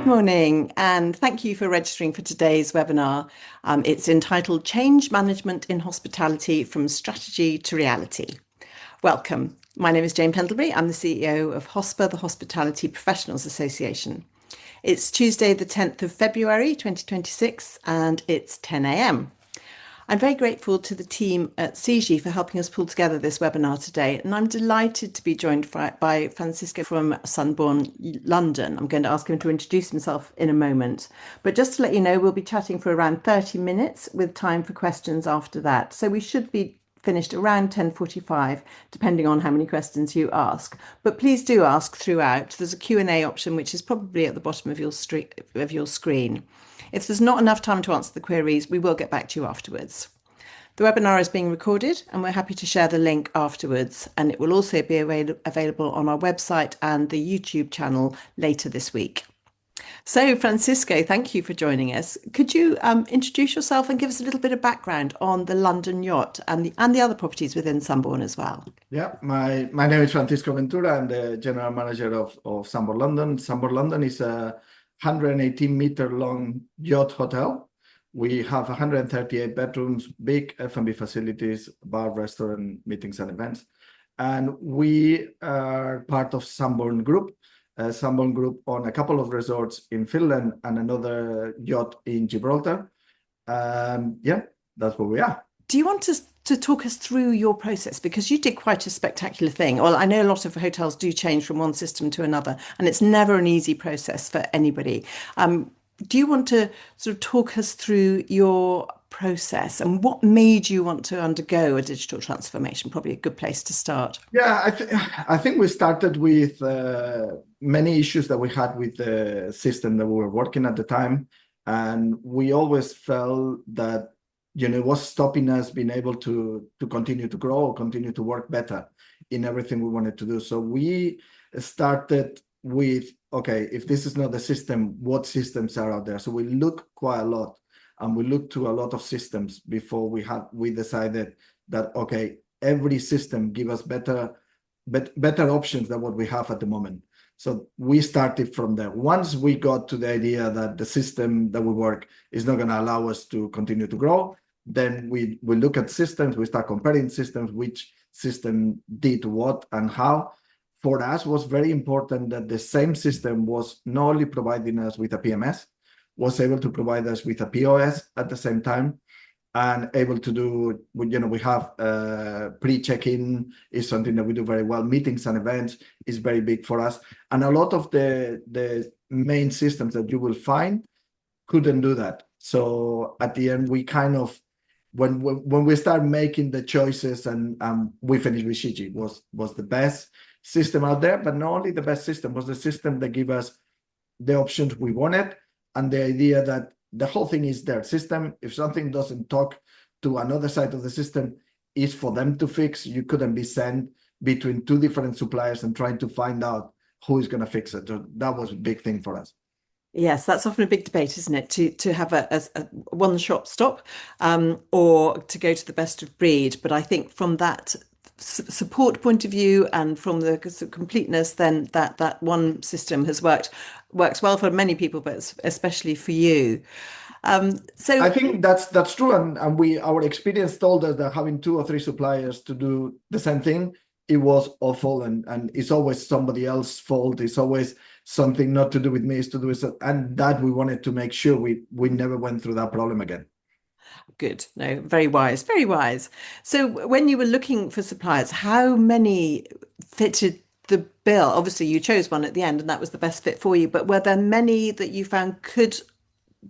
morning, and thank you for registering for today's webinar. It's entitled Change Management in Hospitality from Strategy to Reality. Welcome. My name is Jane Pendlebury. I'm the CEO of HOSPA, the Hospitality Professionals Association. It's Tuesday, the 10th of February, 2026, and it's 10 a.m. I'm very grateful to the team at CIGI for helping us pull together this webinar today, and I'm delighted to be joined by Francisco from Sunborn London. I'm going to ask him to introduce himself in a moment, but just to let you know, we'll be chatting for around 30 minutes with time for questions after that. So we should be finished around 10:45, depending on how many questions you ask. But please do ask throughout. There's a Q&A option, which is probably at the bottom of your screen. If there's not enough time to answer the queries, we will get back to you afterwards. The webinar is being recorded, and we're happy to share the link afterwards, and it will also be available on our website and the YouTube channel later this week. So, Francisco, thank you for joining us. Could you introduce yourself and give us a little bit of background on the London yacht and the other properties within Sunborn as well? Yeah, my name is Francisco Ventura. I'm the general manager of Sunborn London. Sunborn London is a 118-meter long yacht hotel. We have 138 bedrooms, big F&B facilities, bar, restaurant, meetings and events. And we are part of Sunborn Group. Sunborn Group own a couple of resorts in Finland and another yacht in Gibraltar. Yeah, that's where we are. Do you want to talk us through your process? Because you did quite a spectacular thing. Well, I know a lot of hotels do change from one system to another, and it's never an easy process for anybody. Do you want to sort of talk us through your process and what made you want to undergo a digital transformation? Probably a good place to start. Yeah, I think we started with many issues that we had with the system that we were working at the time. And we always felt that it was stopping us being able to continue to grow, continue to work better in everything we wanted to do. So we started with, okay, if this is not the system, what systems are out there? So we looked quite a lot, and we looked to a lot of systems before we decided that, okay, every system give us better options than what we have at the moment. So we started from there. Once we got to the idea that the system that we work is not going to allow us to continue to grow, then we look at systems, we start comparing systems, which system did what and how. For us, it was very important that the same system was not only providing us with a PMS, was able to provide us with a POS at the same time, and able to do, we have pre-check-in is something that we do very well. Meetings and events is very big for us. And a lot of the main systems that you will find couldn't do that. So at the end, we kind of, when we start making the choices and we finished with CIGI, was the best system out there, but not only the best system, was the system that gave us the options we wanted, and the idea that the whole thing is their system. If something doesn't talk to another side of the system, it's for them to fix. You couldn't be sent between two different suppliers and trying to find out who is going to fix it. So that was a big thing for us. Yes, that's often a big debate, isn't it? To have a one-shop stop, or to go to the best of breed. But I think from that support point of view and from the completeness, then that one system works well for many people, but especially for you. So I think that's true, and our experience told us that having 2 or 3 suppliers to do the same thing, it was awful, and it's always somebody else's fault. It's always something not to do with me, it's to do with, and that we wanted to make sure we never went through that problem again. Good. No, very wise, very wise. So when you were looking for suppliers, how many fitted the bill? Obviously, you chose one at the end, and that was the best fit for you. But were there many that you found could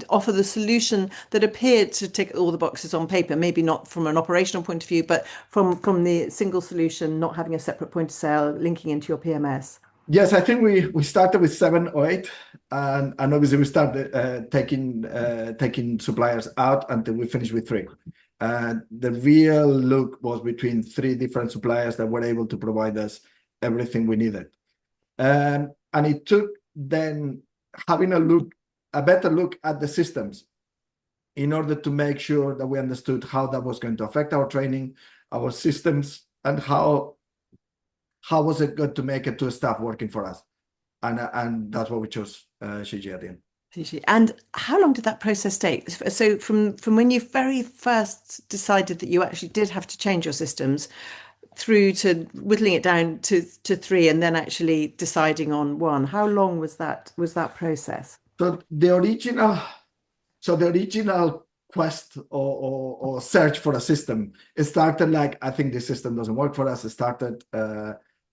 offer the solution that appeared to tick all the boxes on paper? Maybe not from an operational point of view, but from the single solution, not having a separate point of sale, linking into your PMS. Yes, I think we started with 7 or 8, and obviously we started taking suppliers out until we finished with 3. The real look was between 3 different suppliers that were able to provide us everything we needed. And it took then having a better look at the systems in order to make sure that we understood how that was going to affect our training, our systems, and how was it good to make it to a staff working for us. And that's what we chose CIGI at the end. And how long did that process take? So from when you very first decided that you actually did have to change your systems through to whittling it down to three and then actually deciding on one, how long was that process? So the original, the original quest or search for a system, it started like, I think this system doesn't work for us. It started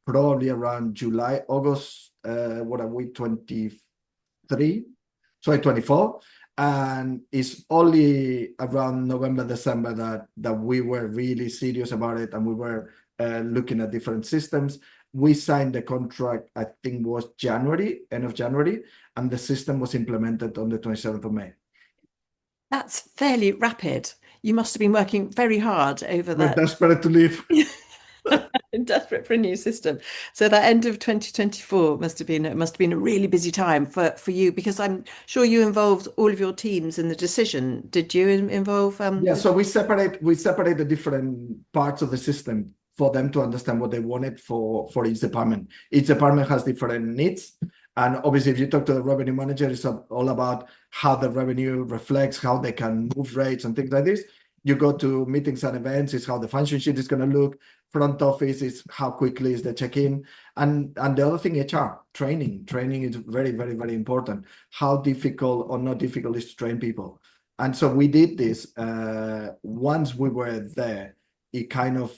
probably around July, August, what are we, 23? Sorry, 24. And it's only around November, December that we were really serious about it, and we were looking at different systems. We signed the contract, I think was January, end of January, and the system was implemented on the 27th of May. That's fairly rapid. You must have been working very hard over We're that. desperate to leave. Desperate for a new system. So that end of 2024 must have been a really busy time for you, because I'm sure you involved all of your teams in the decision. Did you involve Yeah, so we separate the different parts of the system for them to understand what they wanted for each department. Each department has different needs. And obviously, if you talk to the revenue manager, it's all about how the revenue reflects, how they can move rates and things like this. You go to meetings and events, it's how the function sheet is going to look. Front office is how quickly is the check-in. And the other thing, HR, training. Training is very, very, very important. How difficult or not difficult is to train people. And so we did this. Once we were there, it kind of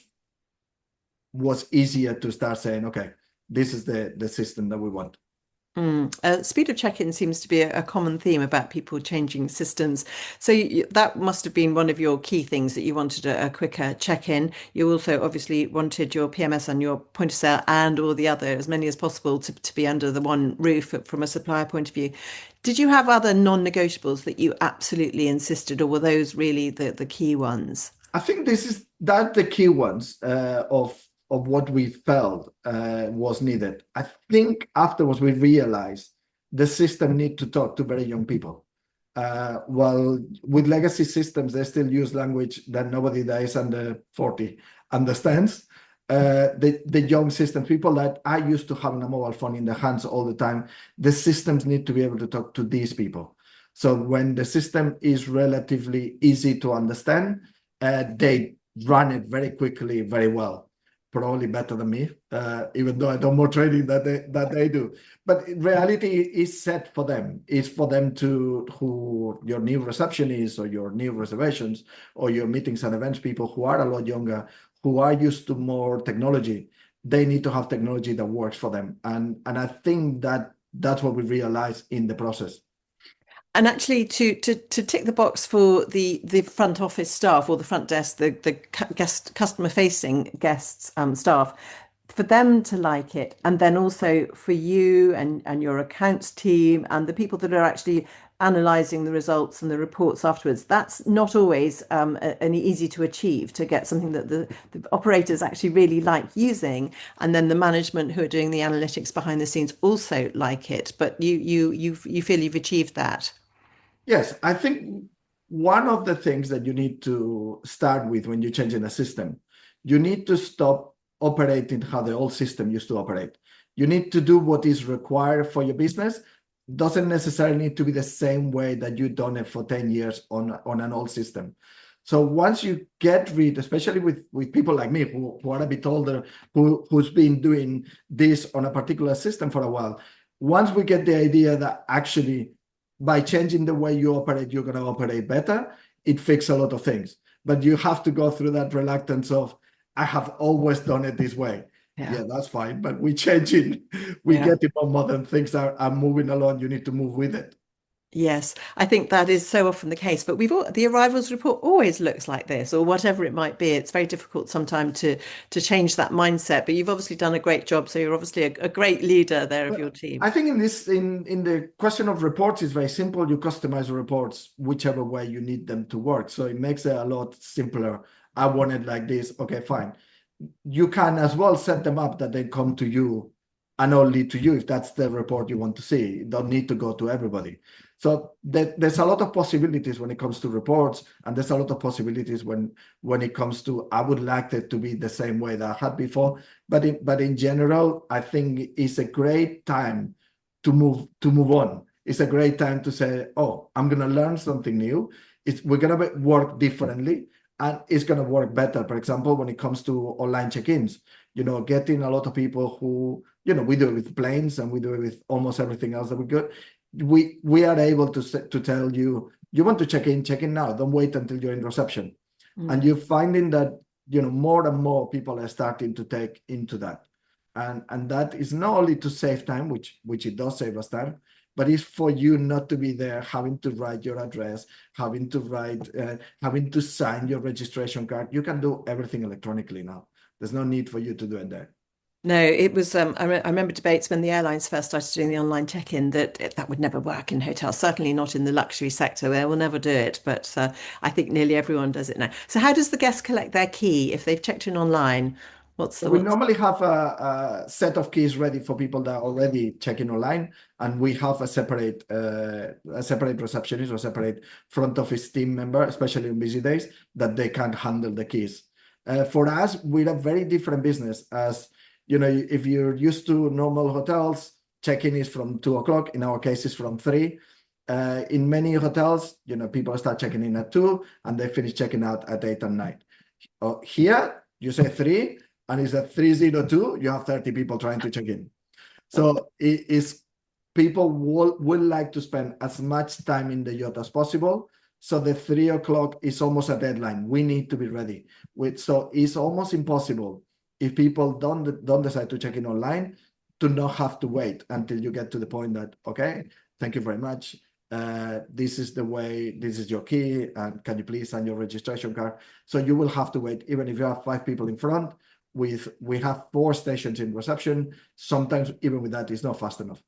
was easier to start saying, okay, this is the system that we want. Speed of check-in seems to be a common theme about people changing systems. So that must have been one of your key things, that you wanted a quicker check-in. You also obviously wanted your PMS and your point of sale and all the other, as many as possible, to be under the one roof from a supplier point of view. Did you have other non-negotiables that you absolutely insisted, or were those really the key ones? I think that the key ones of what we felt was needed. I think afterwards we realized the system need to talk to very young people. Well, with legacy systems, they still use language that nobody that is under 40 understands. The young systems, people that are used to having a mobile phone in their hands all the time, the systems need to be able to talk to these people. So when the system is relatively easy to understand, they run it very quickly, very well, probably better than me, even though I do more training that they do. But in reality is set for them. It's for them to, who your new receptionists or your new reservations or your meetings and events people who are a lot younger, who are used to more technology. They need to have technology that works for them. And I think that's what we realize in the process. And actually, to tick the box for the front office staff or the front desk, the guest customer facing guests staff, for them to like it, and then also for you and your accounts team and the people that are actually analyzing the results and the reports afterwards. That's not always an easy to achieve, to get something that the operators actually really like using, and then the management who are doing the analytics behind the scenes also like it. But you feel you've achieved that. Yes, I think one of the things that you need to start with when you're changing a system, you need to stop operating how the old system used to operate. You need to do what is required for your business. Doesn't necessarily need to be the same way that you've done it for 10 years on an old system. So once you get rid, especially with people like me who are a bit older, who's been doing this on a particular system for a while, once we get the idea that actually by changing the way you operate, you're going to operate better, it fixes a lot of things. But you have to go through that reluctance of, I have always done it this way. Yeah, that's fine. But we change it. We get it more modern. Things are moving along. You need to move with it. Yes, I think that is so often the case. But the arrivals report always looks like this, or whatever it might be. It's very difficult sometimes to change that mindset. But you've obviously done a great job. So you're obviously a great leader there of your team. I think in the question of reports, it's very simple. You customize the reports whichever way you need them to work. So it makes it a lot simpler. I want it like this. Okay, fine. You can as well set them up that they come to you and only to you if that's the report you want to see. You don't need to go to everybody. So there's a lot of possibilities when it comes to reports, and there's a lot of possibilities when it comes to, I would like it to be the same way that I had before. But in general, I think it's a great time to move on. it's a great time to say, oh, I'm going to learn something new. We're going to work differently and it's going to work better. For example, when it comes to online check-ins, getting a lot of people who, we do it with planes and we do it with almost everything else that we could. We are able to tell you, you want to check in now. Don't wait until you're in reception. And you're finding that, more and more people are starting to take into that. And that is not only to save time, which it does save us time, but it's for you not to be there having to write your address, having to sign your registration card. You can do everything electronically now. There's no need for you to do it there. No, it was. I remember debates when the airlines first started doing the online check-in that would never work in hotels. Certainly not in the luxury sector. They will never do it. But I think nearly everyone does it now. So how does the guest collect their key if they've checked in online? We normally have a set of keys ready for people that are already checking online, and we have a separate receptionist or separate front office team member, especially on busy days, that they can handle the keys. For us, we're a very different business. As if you're used to normal hotels, check-in is from 2 o'clock. In our case, it's from 3. In many hotels, people start checking in at 2 and they finish checking out at 8 and 9. Here, you say 3. And it's at 3:02, you have 30 people trying to check in. So people will like to spend as much time in the yacht as possible. So the 3 o'clock is almost a deadline. We need to be ready. So it's almost impossible if people don't decide to check in online to not have to wait until you get to the point that, okay, thank you very much. This is the way, this is your key, and can you please sign your registration card? So you will have to wait, even if you have 5 people in front. We have 4 stations in reception. Sometimes even with that, it's not fast enough.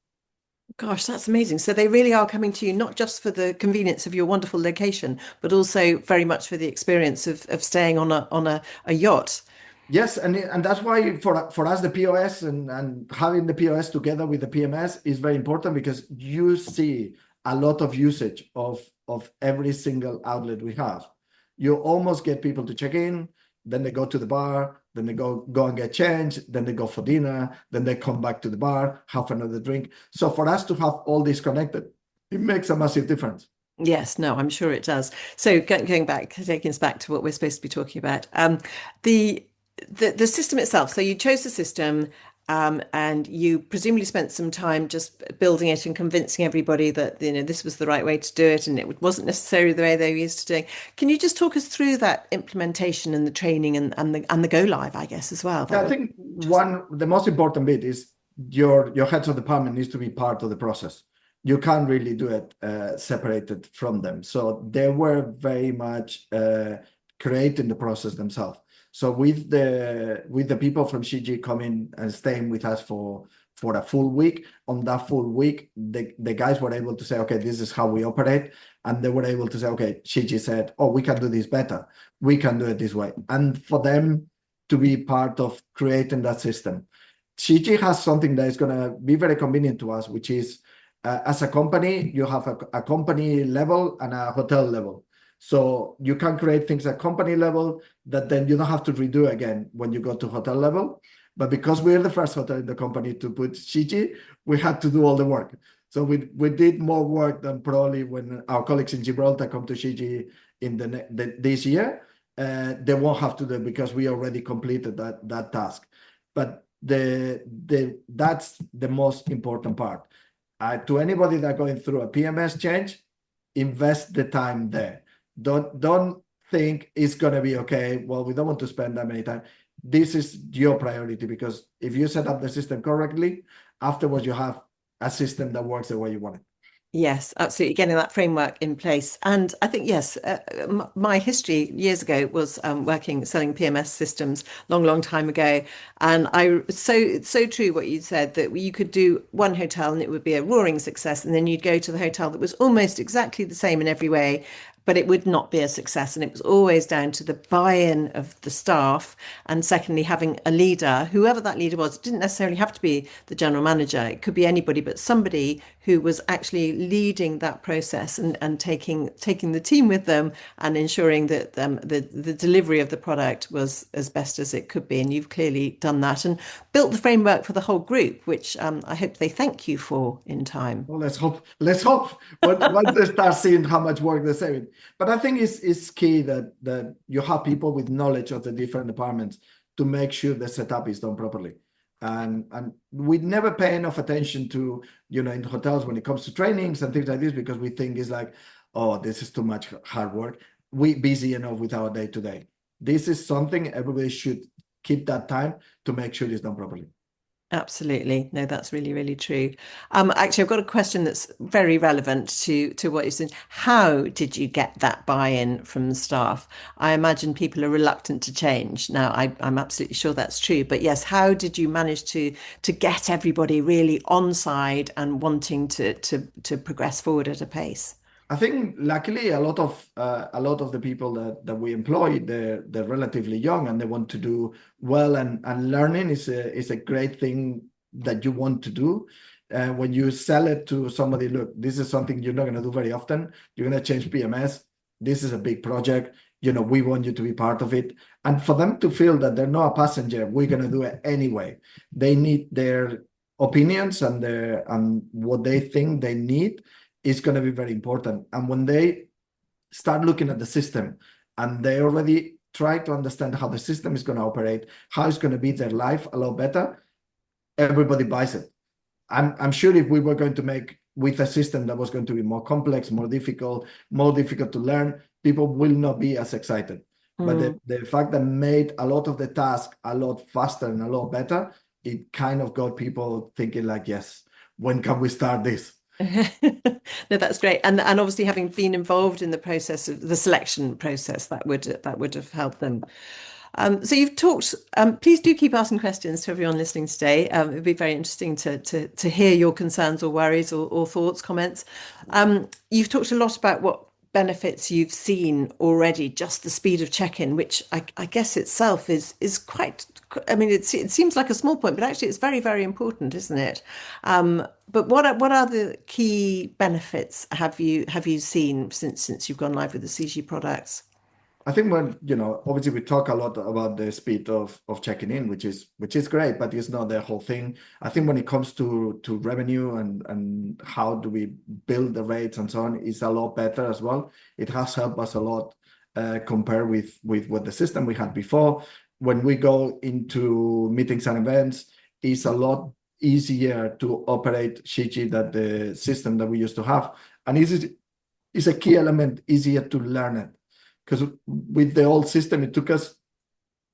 Gosh, that's amazing. So they really are coming to you not just for the convenience of your wonderful location, but also very much for the experience of staying on a yacht. Yes, and that's why for us the POS and having the POS together with the PMS is very important, because you see a lot of usage of every single outlet we have. You almost get people to check in, then they go to the bar, then they go and get changed, then they go for dinner, then they come back to the bar, have another drink. So for us to have all this connected, it makes a massive difference. Yes, no, I'm sure it does. So going back, taking us back to what we're supposed to be talking about, the system itself. So you chose the system, and you presumably spent some time just building it and convincing everybody that this was the right way to do it, and it wasn't necessarily the way they were used to doing. Can you just talk us through that implementation and the training and the go live, I guess, as well? Yeah, I think the most important bit is your heads of department needs to be part of the process. You can't really do it separated from them. So they were very much creating the process themselves. So with the people from CG coming and staying with us for a full week, on that full week, the guys were able to say, okay, this is how we operate. And they were able to say, okay, CG said, oh, we can do this better. We can do it this way. And for them to be part of creating that system. CG has something that is going to be very convenient to us, which is as a company, you have a company level and a hotel level. So you can create things at company level that then you don't have to redo again when you go to hotel level. But because we're the first hotel in the company to put CG, we had to do all the work. So we did more work than probably when our colleagues in Gibraltar come to CG in this year. They won't have to do it because we already completed that task. But that's the most important part. To anybody that going through a PMS change, invest the time there. Don't think it's going to be okay. Well, we don't want to spend that many time. This is your priority, because if you set up the system correctly, afterwards you have a system that works the way you want it. Yes, absolutely. Getting that framework in place. And I think, yes, my history years ago was selling PMS systems long time ago. And so true what you said, that you could do one hotel and it would be a roaring success. And then you'd go to the hotel that was almost exactly the same in every way, but it would not be a success. And it was always down to the buy-in of the staff. And secondly, having a leader, whoever that leader was, it didn't necessarily have to be the general manager. It could be anybody, but somebody who was actually leading that process and taking the team with them and ensuring that the delivery of the product was as best as it could be. And you've clearly done that and built the framework for the whole group, which I hope they thank you for in time. Well, let's hope. Let's hope. Once they start seeing how much work they're saving. But I think it's key that you have people with knowledge of the different departments to make sure the setup is done properly. And we never pay enough attention to, in hotels when it comes to trainings and things like this, because we think it's like, oh, this is too much hard work. We busy enough with our day-to-day. This is something everybody should keep that time to make sure it's done properly. Absolutely. No, that's really, really true. Actually, I've got a question that's very relevant to what you're saying. How did you get that buy-in from the staff? I imagine people are reluctant to change. Now, I'm absolutely sure that's true. But yes, how did you manage to get everybody really on side and wanting to progress forward at a pace? I think luckily a lot of the people that we employ, they're relatively young and they want to do well, and learning is a great thing that you want to do. When you sell it to somebody, look, this is something you're not going to do very often. You're going to change PMS. This is a big project. We want you to be part of it. And for them to feel that they're not a passenger, we're going to do it anyway. They need their opinions and what they think they need is going to be very important. And when they start looking at the system and they already try to understand how the system is going to operate, how it's going to be their life a lot better, everybody buys it. I'm sure if we were going to make with a system that was going to be more complex, more difficult to learn, people will not be as excited. But the fact that made a lot of the task a lot faster and a lot better, it kind of got people thinking like, yes, when can we start this? No, that's great. And obviously having been involved in the process of the selection process, that would have helped them. So you've talked, please do keep asking questions to everyone listening today. It would be very interesting to hear your concerns or worries or thoughts, comments. You've talked a lot about what benefits you've seen already, just the speed of check-in, which I guess itself is quite, I mean, it seems like a small point, but actually it's very, very important, isn't it? But what are the key benefits have you seen since you've gone live with the CG products? I think when, obviously we talk a lot about the speed of checking in, which is great, but it's not the whole thing. I think when it comes to revenue and how do we build the rates and so on, it's a lot better as well. It has helped us a lot compared with what the system we had before. When we go into meetings and events, it's a lot easier to operate Shiji than the system that we used to have. And it's a key element, easier to learn it. Because with the old system, it took us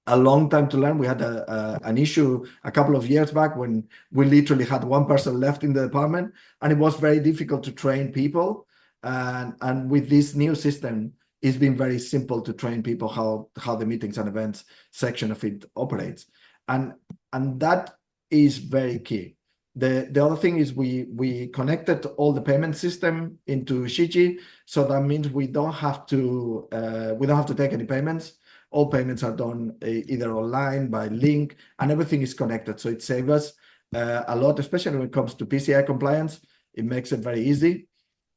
a long time to learn. We had an issue a couple of years back when we literally had one person left in the department, and it was very difficult to train people. And with this new system, it's been very simple to train people how the meetings and events section of it operates. And that is very key. The other thing is we connected all the payment system into Shiji, so that means we don't have to take any payments. All payments are done either online by link, and everything is connected. So it saves us a lot, especially when it comes to PCI compliance. It makes it very easy.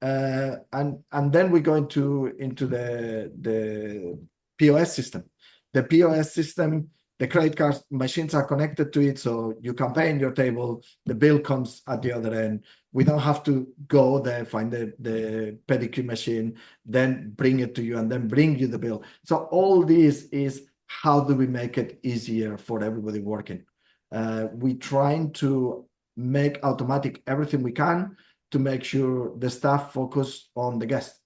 And then we go into the POS system. The POS system. The credit card machines are connected to it, so you can pay in your table. The bill comes at the other end. We don't have to go there, find the pedicure machine, then bring it to you, and then bring you the bill. So all this is how do we make it easier for everybody working? We're trying to make automatic everything we can to make sure the staff focus on the guest,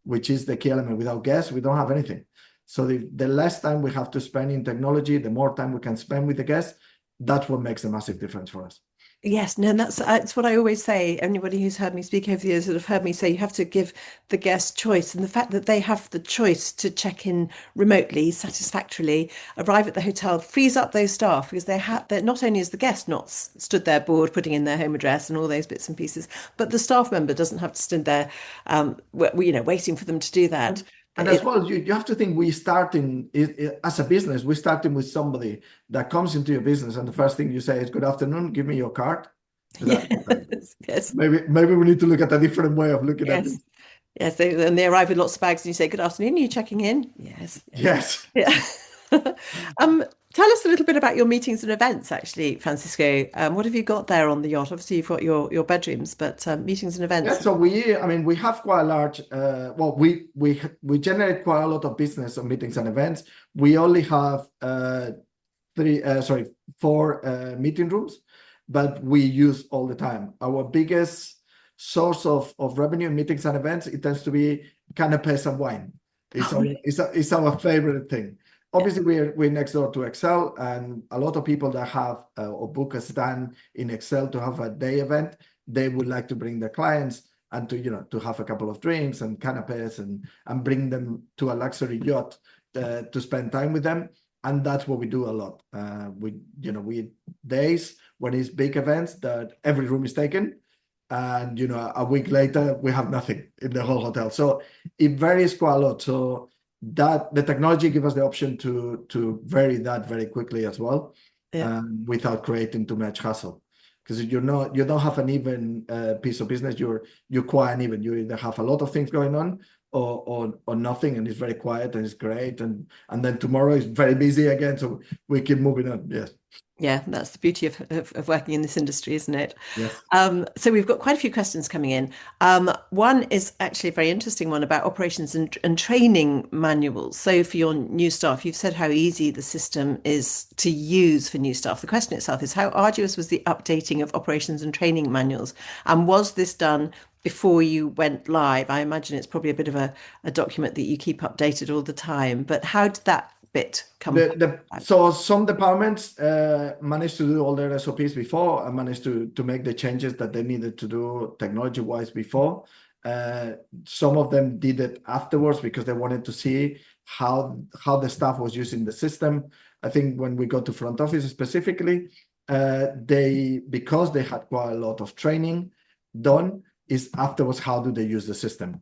which is the key element. Without guests, we don't have anything. So the less time we have to spend in technology, the more time we can spend with the guests. That's what makes a massive difference for us. Yes, no, and that's what I always say. Anybody who's heard me speak over the years that have heard me say you have to give the guest choice, and the fact that they have the choice to check in remotely, satisfactorily, arrive at the hotel, frees up those staff because they're not only is the guest not stood there bored, putting in their home address and all those bits and pieces, but the staff member doesn't have to stand there, waiting for them to do that. And as well, you have to think we start as a business, we're starting with somebody that comes into your business, and the first thing you say is, "Good afternoon, give me your card." Is that Yes, yes, maybe we need to look at a different way of looking at yes, this. yes. And they arrive with lots of bags, and you say, "Good afternoon, are you checking in?" Yes, yes. Yes. Yeah. Um, Tell us a little bit about your meetings and events, actually, Francisco. What have you got there on the yacht? Obviously, you've got your bedrooms, but meetings and Yeah, events. so we have quite a large, well, we generate quite a lot of business on meetings and events. We only have four meeting rooms, but we use all the time. Our biggest source of revenue in meetings and events, it tends to be canapes and wine. It's our favorite thing. Obviously, we're next door to Excel, and a lot of people that have or book a stand in Excel to have a day event, they would like to bring their clients and to have a couple of drinks and canapes and bring them to a luxury yacht to spend time with them. And that's what we do a lot. We days when it's big events that every room is taken, and a week later we have nothing in the whole hotel. So it varies quite a lot. So that the technology gives us the option to vary that very quickly as well, Yeah. without creating too much hassle. Because you don't have an even piece of business. You're quite uneven. You either have a lot of things going on or nothing, and it's very quiet and it's great, and then tomorrow is very busy again. So we keep moving on. Yes. Yeah, that's the beauty of working in this industry, isn't it? Yes. So we've got quite a few questions coming in. One is actually a very interesting one about operations and training manuals. So for your new staff, you've said how easy the system is to use for new staff. The question itself is how arduous was the updating of operations and training manuals? And was this done before you went live? I imagine it's probably a bit of a document that you keep updated all the time, but how did that bit come about? So some departments managed to do all their SOPs before and managed to make the changes that they needed to do technology-wise before. Some of them did it afterwards because they wanted to see how the staff was using the system. I think when we go to front office specifically, because they had quite a lot of training done, is afterwards how do they use the system?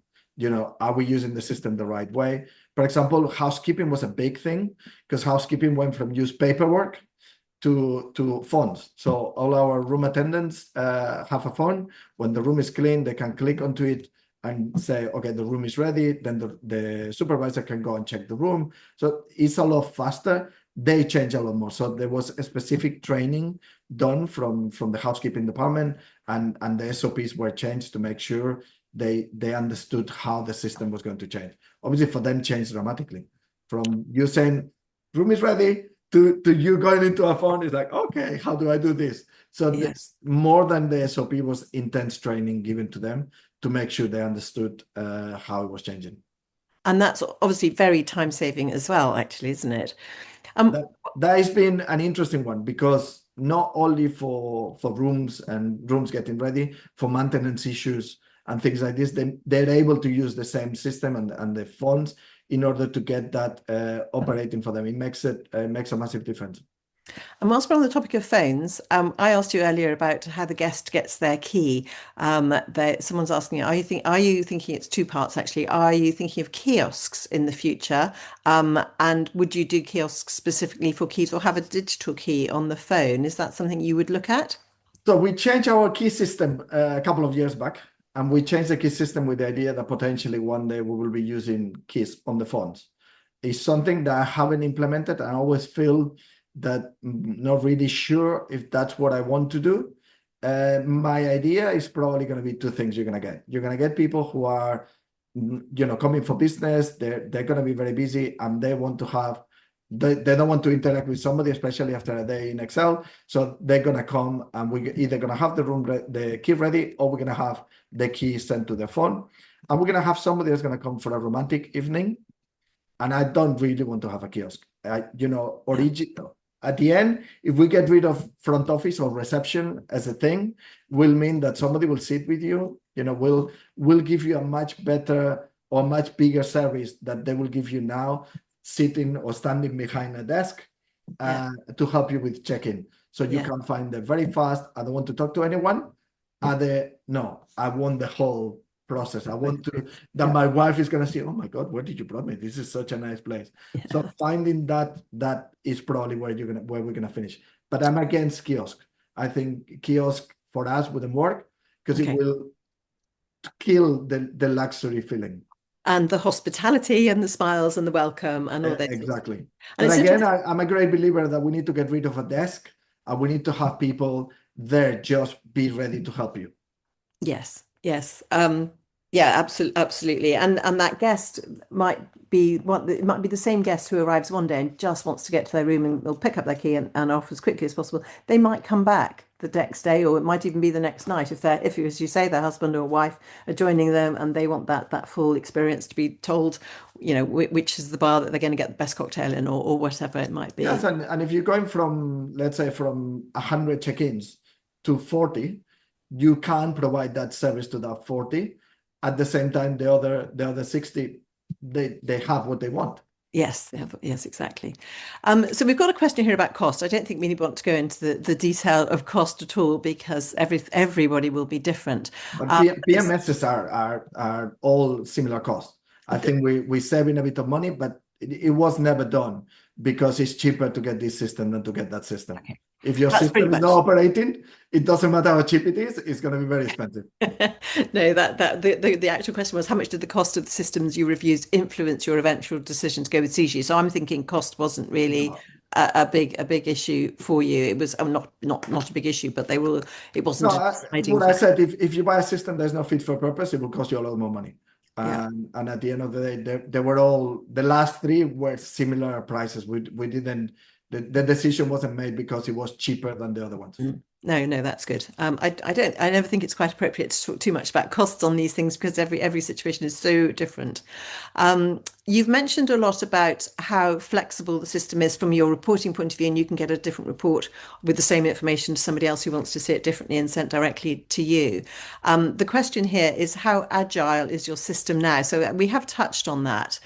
Are we using the system the right way? For example, housekeeping was a big thing because housekeeping went from use paperwork to phones. So all our room attendants have a phone. When the room is clean, they can click onto it and say, okay, the room is ready. Then the supervisor can go and check the room. So it's a lot faster. They change a lot more. So there was a specific training done from the housekeeping department, and the SOPs were changed to make sure they understood how the system was going to change. Obviously, for them, changed dramatically. From you saying room is ready to you going into a phone, it's like, okay, how do I do this? So that's more than the SOP was intense training given to them to make sure they understood how it was changing. And that's obviously very time saving as well, actually, isn't it? That has been an interesting one because not only for rooms and rooms getting ready, for maintenance issues and things like this, they're able to use the same system and the phones in order to get that operating for them. It makes a massive difference. And whilst we're on the topic of phones, I asked you earlier about how the guest gets their key. Someone's asking, are you thinking it's two parts actually? Are you thinking of kiosks in the future? And would you do kiosks specifically for keys or have a digital key on the phone? Is that something you would look at? So we changed our key system a couple of years back, and we changed the key system with the idea that potentially one day we will be using keys on the phones. It's something that I haven't implemented. I always feel that I'm not really sure if that's what I want to do. My idea is probably going to be two things you're going to get. You're going to get people who are, coming for business. They're going to be very busy and they want to have, they don't want to interact with somebody, especially after a day in Excel. So they're going to come and we're either going to have the key ready, or we're going to have the key sent to their phone. And we're going to have somebody that's going to come for a romantic evening. And I don't really want to have a kiosk. at the end, if we get rid of front office or reception as a thing, will mean that somebody will sit with you, will give you a much better or much bigger service that they will give you now, sitting or standing behind a desk to help you with check-in. So you can find them very fast. I don't want to talk to anyone. No, I want the whole process. I want to that my wife is going to say, oh my God, where did you brought me? This is such a nice place. So finding that is probably where we're gonna finish. But I'm against kiosk. I think kiosk for us wouldn't work because it will kill the luxury feeling. And the hospitality and the smiles and the welcome and all those exactly. things. And again, I'm a great believer that we need to get rid of a desk and we need to have people there just be ready to help you. Yes. Yeah, absolutely. And that guest might be it might be the same guest who arrives one day and just wants to get to their room and will pick up their key and off as quickly as possible. They might come back the next day, or it might even be the next night if as you say, their husband or wife are joining them and they want that full experience to be told, which is the bar that they're going to get the best cocktail in or whatever it might be. Yes, and if you're going from, let's say, from 100 check-ins to 40, you can provide that service to that 40. At the same time, the other 60, they have what they want. Yes, exactly. So we've got a question here about cost. I don't think we want to go into the detail of cost at all because everybody will be different. But PMSs are all similar costs. I think we're saving a bit of money, but it was never done because it's cheaper to get this system than to get that system. Okay. If your system is not operating, it doesn't matter how cheap it is, it's going to be very expensive. No, the actual question was how much did the cost of the systems you reviewed influence your eventual decision to go with CG? So I'm thinking cost wasn't really a big issue for you. It was not a big issue, but it wasn't. What I said, if you buy a system that's not fit for purpose, it will cost you a lot more money. And at the end of the day, they were all, the last three were similar prices. We didn't, the decision wasn't made because it was cheaper than the other ones. No, that's good. I never think it's quite appropriate to talk too much about costs on these things because every situation is so different. You've mentioned a lot about how flexible the system is from your reporting point of view, and you can get a different report with the same information to somebody else who wants to see it differently and sent directly to you. The question here is how agile is your system now? So we have touched on that,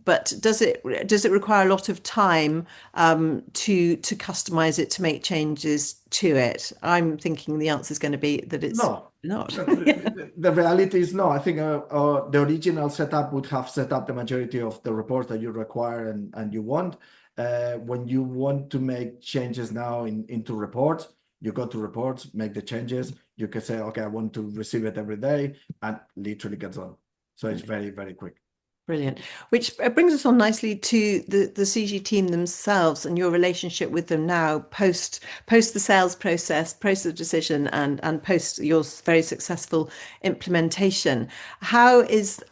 but does it require a lot of time to customize it, to make changes to it? I'm thinking the answer is going to be that it's not. The reality is no. I think the original setup would have set up the majority of the reports that you require and you want. When you want to make changes now into reports, you go to reports, make the changes. You can say, okay, I want to receive it every day, and literally gets on. So it's very, very quick. Brilliant. Which brings us on nicely to the CG team themselves and your relationship with them now, post the sales process, post the decision, and post your very successful implementation. How is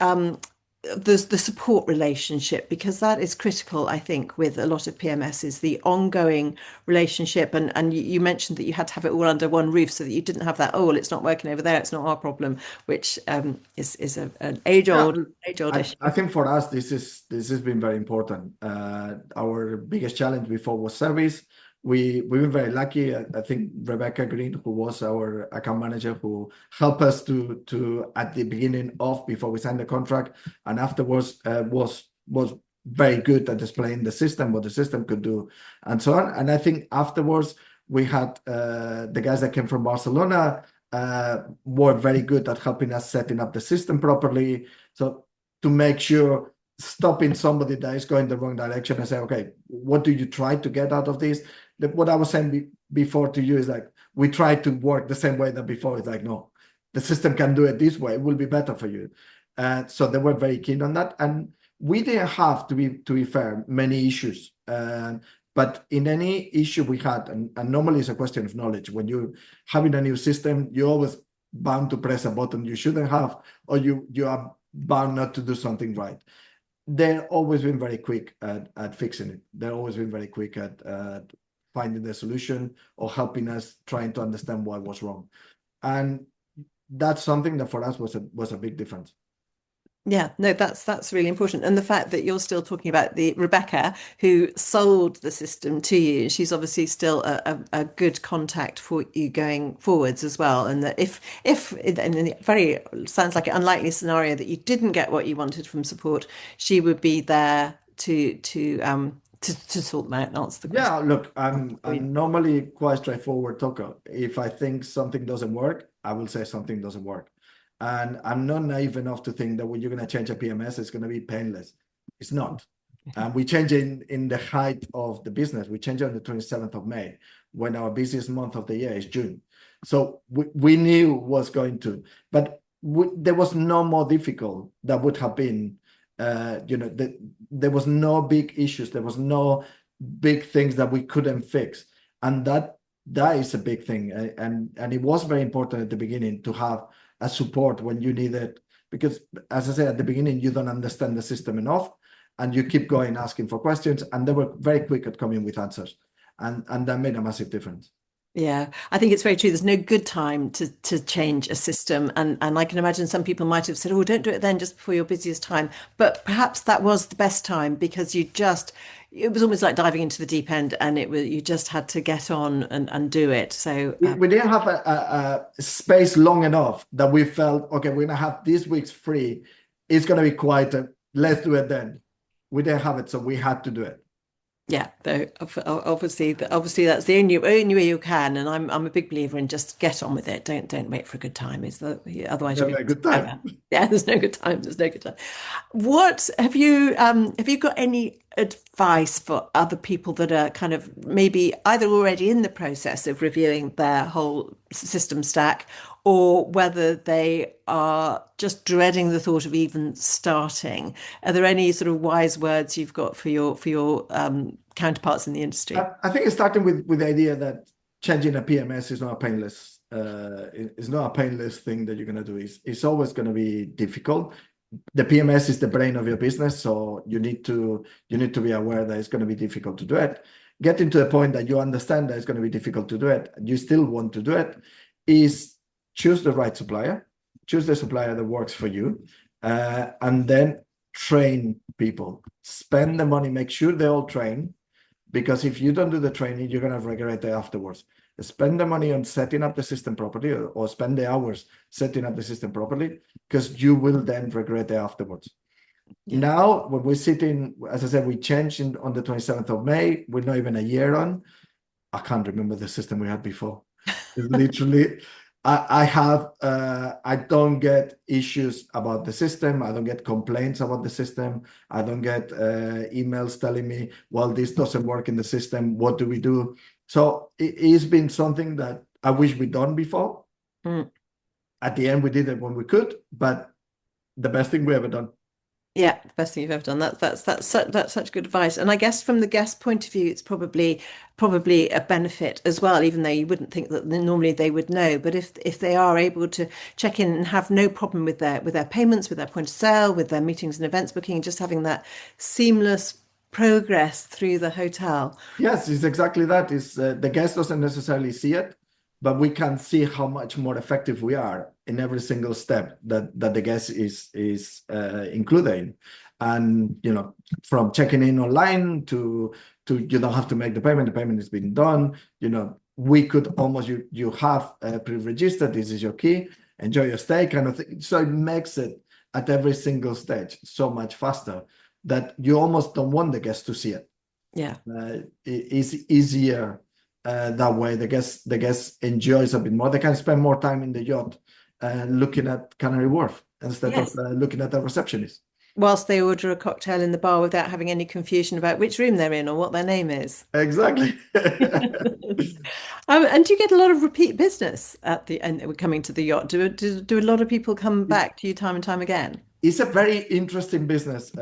the support relationship? Because that is critical, I think, with a lot of PMSs, the ongoing relationship. And you mentioned that you had to have it all under one roof so that you didn't have that, oh, well, it's not working over there, it's not our problem, which is an age-old issue. I think for us, this has been very important. Our biggest challenge before was service. We've been very lucky. I think Rebecca Green, who was our account manager, who helped us to at the beginning before we signed the contract, and afterwards was very good at explaining the system, what the system could do, and so on. And I think afterwards we had the guys that came from Barcelona were very good at helping us setting up the system properly. So to make sure, stopping somebody that is going the wrong direction and say, okay, what do you try to get out of this? What I was saying before to you is like, we try to work the same way that before. It's like, no, the system can do it this way. It will be better for you. So they were very keen on that. And we didn't have, to be fair, many issues. But in any issue we had, and normally it's a question of knowledge. When you're having a new system, you're always bound to press a button you shouldn't have, or you are bound not to do something right. They've always been very quick at fixing it. They've always been very quick at finding the solution or helping us trying to understand what was wrong. And that's something that for us was a big difference. Yeah, no, that's really important. And the fact that you're still talking about the Rebecca who sold the system to you, she's obviously still a good contact for you going forwards as well. And that if in the very sounds like an unlikely scenario that you didn't get what you wanted from support, she would be there to sort them out and answer the question Yeah, look, for you. I'm normally quite straightforward talker. If I think something doesn't work, I will say something doesn't work. And I'm not naive enough to think that when you're going to change a PMS, it's going to be painless. It's not. And we change in the height of the business. We change on the 27th of May, when our busiest month of the year is June. So we knew was going to, but there was no more difficult that would have been, there was no big issues. There was no big things that we couldn't fix. And that is a big thing. And it was very important at the beginning to have a support when you need it, because as I said at the beginning, you don't understand the system enough and you keep going asking for questions, and they were very quick at coming with answers, and that made a massive difference. Yeah, I think it's very true. There's no good time to change a system, and I can imagine some people might have said, "Oh, don't do it then, just before your busiest time." But perhaps that was the best time because it was almost like diving into the deep end, and you just had to get on and do it. So We didn't have a space long enough that we felt, okay, we're gonna have these weeks free. It's gonna be quieter. Let's do it then. We didn't have it, so we had to do it. yeah, though obviously that's the only way you can, and I'm a big believer in just get on with it. Don't wait for a good time. Otherwise you're Never going a good to time. never. Yeah, there's no good time. There's no good time. What have you got any advice for other people that are kind of maybe either already in the process of reviewing their whole system stack, or whether they are just dreading the thought of even starting? Are there any sort of wise words you've got for your counterparts in the industry? I think it's starting with the idea that changing a PMS is not a painless it's not a painless thing that you're gonna do. It's always gonna be difficult. The PMS is the brain of your business, so you need to be aware that it's going to be difficult to do it. Getting to the point that you understand that it's going to be difficult to do it, you still want to do it, is choose the right supplier, choose the supplier that works for you, and then train people. Spend the money, make sure they all train, because if you don't do the training, you're going to regret it afterwards. Spend the money on setting up the system properly, or spend the hours setting up the system properly, because you will then regret it afterwards. Yeah. Now, when we're sitting, as I said, we changed on the 27th of May. We're not even a year on. I can't remember the system we had before. It's literally, I don't get issues about the system. I don't get complaints about the system. I don't get emails telling me, well, this doesn't work in the system. What do we do? So it's been something that I wish we'd done before. Mm. At the end, we did it when we could, but the best thing we ever done. Yeah, the best thing you've ever done. That's such good advice. And I guess from the guest point of view, it's probably a benefit as well, even though you wouldn't think that normally they would know. But if they are able to check in and have no problem with their payments, with their point of sale, with their meetings and events booking, just having that seamless progress through the hotel. Yes, it's exactly that. Is the guest doesn't necessarily see it, but we can see how much more effective we are in every single step that the guest is including. And from checking in online to you don't have to make the payment is being done. We could almost you have pre-registered. This is your key. Enjoy your stay, kind of thing. So it makes it at every single stage so much faster that you almost don't want the guest to see it. Yeah. It's easier that way. The guest enjoys a bit more. They can spend more time in the yacht looking at Canary Wharf instead Yes. of looking at the receptionist. Whilst they order a cocktail in the bar without having any confusion about which room they're in or what their name is. Exactly. And do you get a lot of repeat business at the end coming to the yacht? Do a lot of people come back to you time and time again? It's a very interesting business.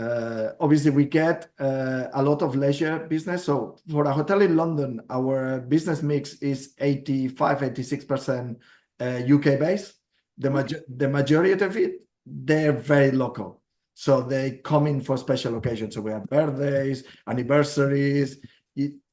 Obviously, we get a lot of leisure business. So for a hotel in London, our business mix is 85-86% UK based. The majority of it, they're very local. So they come in for special occasions. So we have birthdays, anniversaries,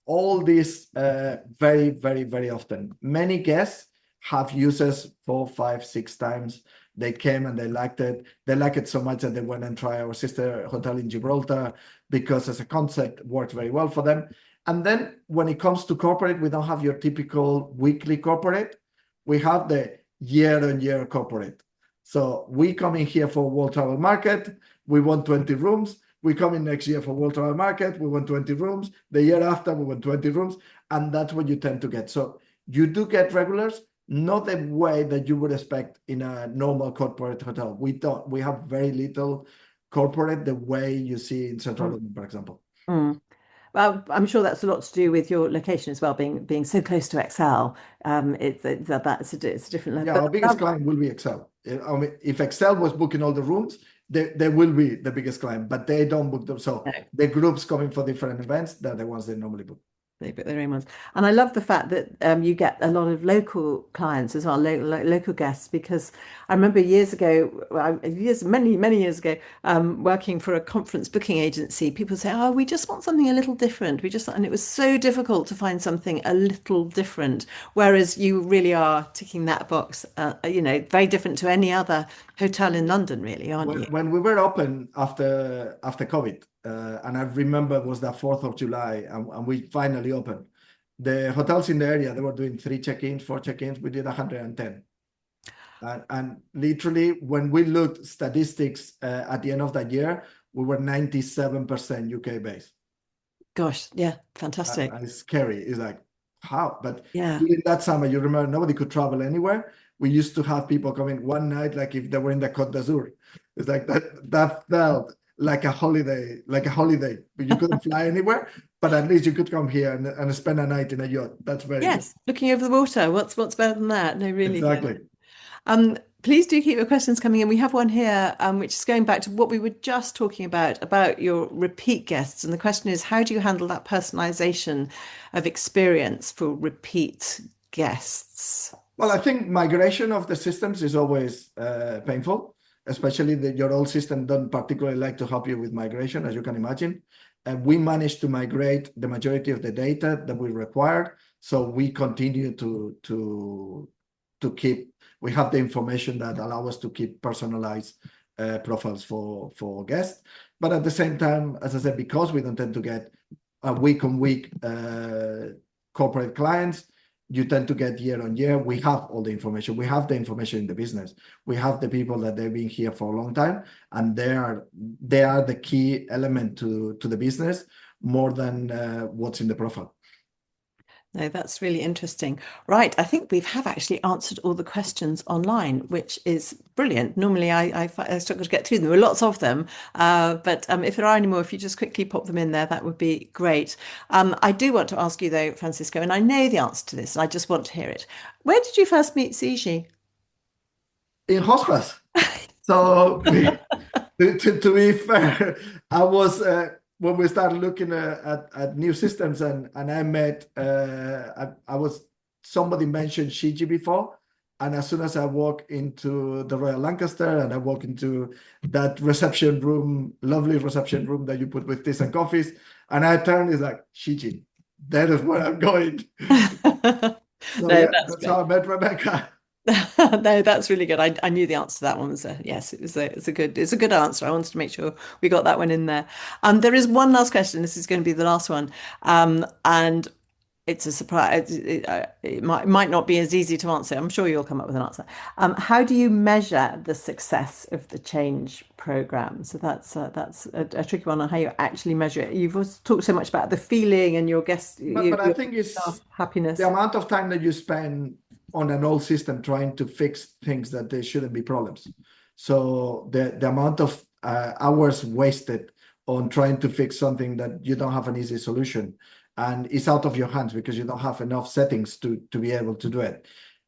all these very, very, very often. Many guests have users 4, 5, 6 times. They came and they liked it. They liked it so much that they went and tried our sister hotel in Gibraltar because as a concept worked very well for them. And then when it comes to corporate, we don't have your typical weekly corporate. We have the year-on-year corporate. So we come in here for World Travel Market. We want 20 rooms. We come in next year for World Travel Market. We want 20 rooms. The year after, we want 20 rooms. And that's what you tend to get. So you do get regulars, not the way that you would expect in a normal corporate hotel. We don't. We have very little corporate the way you see in Central London, for example. Mm. Well, I'm sure that's a lot to do with your location as well, being so close to Excel. It's a different level. Yeah, our biggest client will be Excel. I mean, if Excel was booking all the rooms, they will be the biggest client, but they don't book them. So the groups coming for different events, they're the ones they normally book. They book their own ones. And I love the fact that you get a lot of local clients as well, local guests, because I remember years ago, many years ago, working for a conference booking agency, people say, oh, we just want something a little different. And it was so difficult to find something a little different, whereas you really are ticking that box, very different to any other hotel in London, really, aren't you? When we were open after COVID, and I remember it was the 4th of July, and we finally opened. The hotels in the area, they were doing 3 check-ins, 4 check-ins. We did 110. And literally, when we looked statistics at the end of that year, we were 97% UK based. Gosh, yeah, fantastic. And it's scary. It's like, how? But yeah, in that summer, you remember, nobody could travel anywhere. We used to have people coming one night, like if they were in the Côte d'Azur. It's like that felt like a holiday, but you couldn't fly anywhere, but at least you could come here and spend a night in a yacht. That's very good. Looking over the water. What's better than that? No, really. Exactly. Please do keep your questions coming in. We have one here, which is going back to what we were just talking about your repeat guests. And the question is, how do you handle that personalization of experience for repeat guests? Well, I think migration of the systems is always painful, especially that your old system don't particularly like to help you with migration, as you can imagine. And we managed to migrate the majority of the data that we required. So we continue to keep, we have the information that allow us to keep personalized profiles for guests. But at the same time, as I said, because we don't tend to get a week-on-week corporate clients, you tend to get year on year. We have all the information. We have the information in the business. We have the people that they've been here for a long time, and they are the key element to the business more than what's in the profile. No, that's really interesting. Right, I think we have actually answered all the questions online, which is brilliant. Normally, I struggle to get through them. There are lots of them, but if there are any more, if you just quickly pop them in there, that would be great. I do want to ask you though, Francisco, and I know the answer to this, and I just want to hear it. Where did you first meet Ziggy? In Hospes. So, to be fair, I was. When we started looking at new systems, and I met, somebody mentioned Shiji before, and as soon as I walk into the Royal Lancaster and I walk into that reception room, lovely reception room that you put with teas and coffees, and I turn, it's like, Shiji, that is where I'm going. So No, yeah, that's how I met Rebecca. No, that's really good. I knew the answer to that one was yes. It's a good answer. I wanted to make sure we got that one in there. There is one last question. This is going to be the last one, and it's a surprise. It might not be as easy to answer. I'm sure you'll come up with an answer. How do you measure the success of the change program? So that's a tricky one on how you actually measure it. You've also talked so much about the feeling and your guests, but I think it's happiness. The amount of time that you spend on an old system trying to fix things that they shouldn't be problems. So the amount of hours wasted on trying to fix something that you don't have an easy solution and it's out of your hands because you don't have enough settings to be able to do it.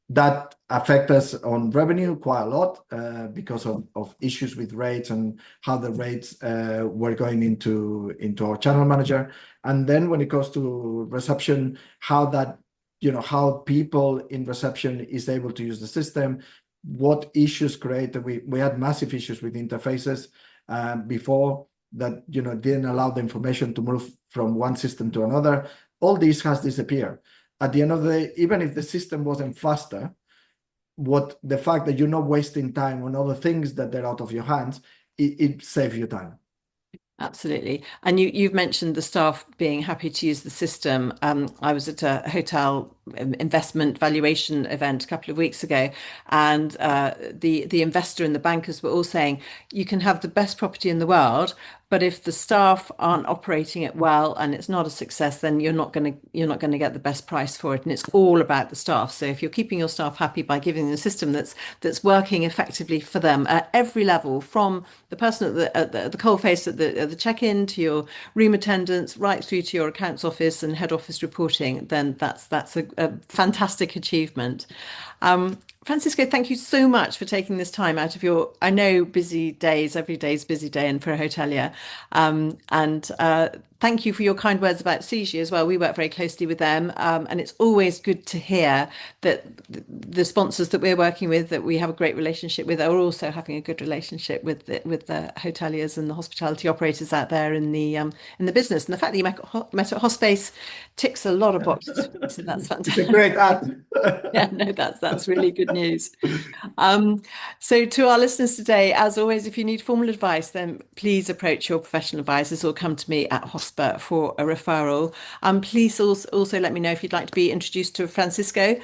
That affects us on revenue quite a lot because of issues with rates and how the rates were going into our channel manager. And then when it comes to reception, how people in reception is able to use the system, what issues create. We had massive issues with interfaces before that, didn't allow the information to move from one system to another. All this has disappeared. At the end of the day, even if the system wasn't faster, what the fact that you're not wasting time on other things that they're out of your hands, it saves you time. Absolutely. And you've mentioned the staff being happy to use the system. I was at a hotel investment valuation event a couple of weeks ago, and the investor and the bankers were all saying you can have the best property in the world, but if the staff aren't operating it well and it's not a success, then you're not going to get the best price for it. And it's all about the staff. So if you're keeping your staff happy by giving them a system that's working effectively for them at every level, from the person at the coalface at the check-in to your room attendants, right through to your accounts office and head office reporting, then that's a fantastic achievement. Francisco, thank you so much for taking this time out of your, I know, busy days. Every day's a busy day, and for a hotelier. And thank you for your kind words about CIGI as well. We work very closely with them, and it's always good to hear that the sponsors that we're working with, that we have a great relationship with, are also having a good relationship with the hoteliers and the hospitality operators out there in the business. And the fact that you met at Hospace ticks a lot of boxes. So that's It's a fantastic. great ad. Yeah, no, that's really good news. So to our listeners today, as always, if you need formal advice, then please approach your professional advisors or come to me at Hosper for a referral. Please also let me know if you'd like to be introduced to Francisco,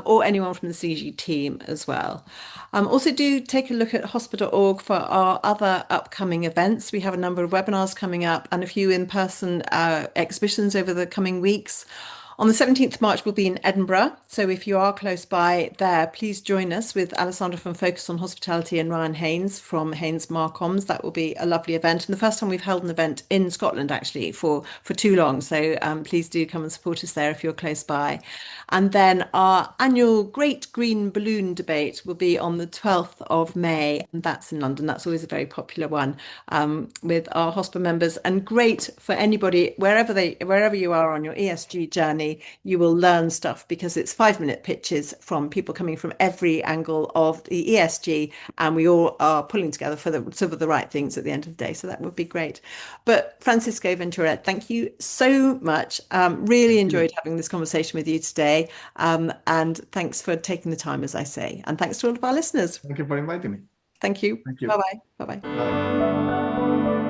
or anyone from the CG team as well. Also, do take a look at hosper.org for our other upcoming events. We have a number of webinars coming up and a few in-person exhibitions over the coming weeks. On the 17th of March, we'll be in Edinburgh. So if you are close by there, please join us with Alessandra from Focus on Hospitality and Ryan Haynes from Haynes Marcoms. That will be a lovely event. And the first time we've held an event in Scotland, actually, for too long. So please do come and support us there if you're close by. And then our annual Great Green Balloon Debate will be on the 12th of May, and that's in London. That's always a very popular one, with our Hosper members, and great for anybody, wherever you are on your ESG journey. You will learn stuff because it's 5-minute pitches from people coming from every angle of the ESG, and we all are pulling together for the sort of the right things at the end of the day. So that would be great. But Francisco Ventura, thank you so much. Really enjoyed having this conversation with you today. And thanks for taking the time, as I say. And thanks to all of our listeners. Thank you for inviting me. Thank you. Thank you. Bye bye. Bye bye. Bye.